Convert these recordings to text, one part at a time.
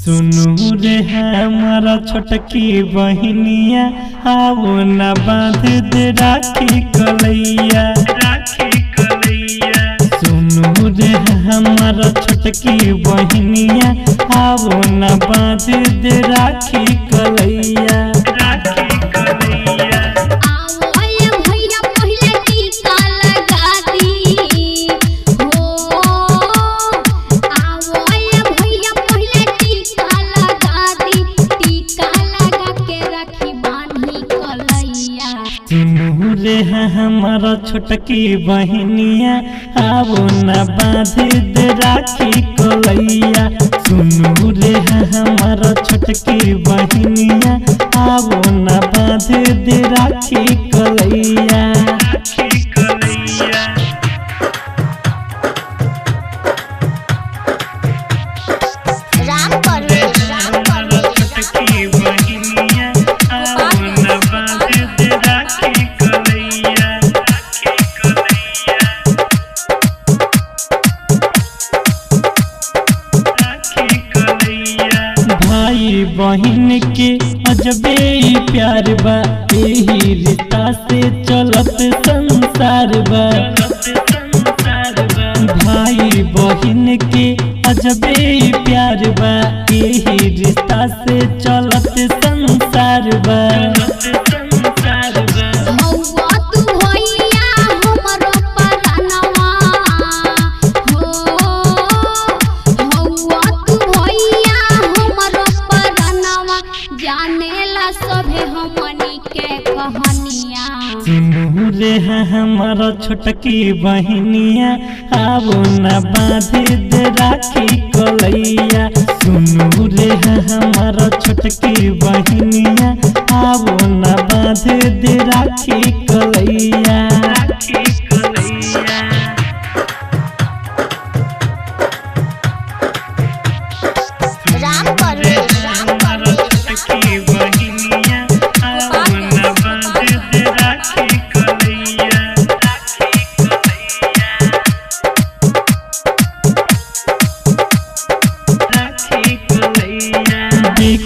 सुनू रे हमारा छोटकी बहनिया आओ न बांध दे राखी कलैया। सुनू रे हमारा छोटकी बहनिया आओ न बांध दे राखी कलैया। सुनू रे हमारा छोटकी बहनिया आओ न बांध दे राखी कलैया। सुनू रे हमारा छोटकी बहनिया आओ न बांध दे राखी कलैया। भाई बहन के अजबे प्यार बा, यही रिश्ता से चलत संसार बा। भाई बहन के अजबे प्यार बा, यही रिश्ता से चलत संसार बा। सुनू रे हमारा छोटकी बहनिया आओ न बांध दे राखी कलैया। सुनू रे हमारा छोटकी बहनिया आओ न बांध दे राखी कलैया।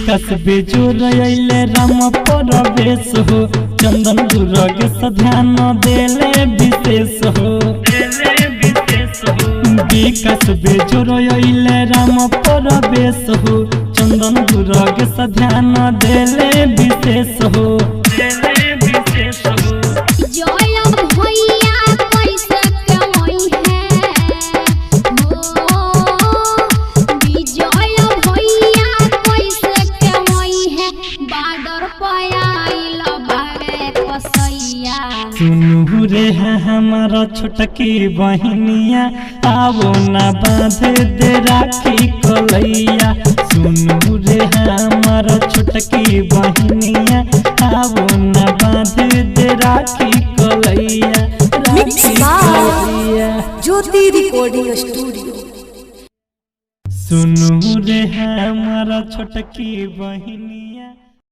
कसबे जोर अइले राम परवेश हो, चंदन दुर्ग से ध्यान देले विशेष हो। कसबे जोर अइले राम परवेश हो, चंदन दुर्ग से ध्यान देले विशेष हो। सुनू रे हमारा छोटकी बहनिया आओ न बांध दे राखी कलैया। सुनू रे हमारा छोटकी बहनिया आओ न बांध दे राखी कलैया। ज्योति रिकॉर्डिंग स्टूडियो। सुनू रे हमारा छोटकी बहनिया।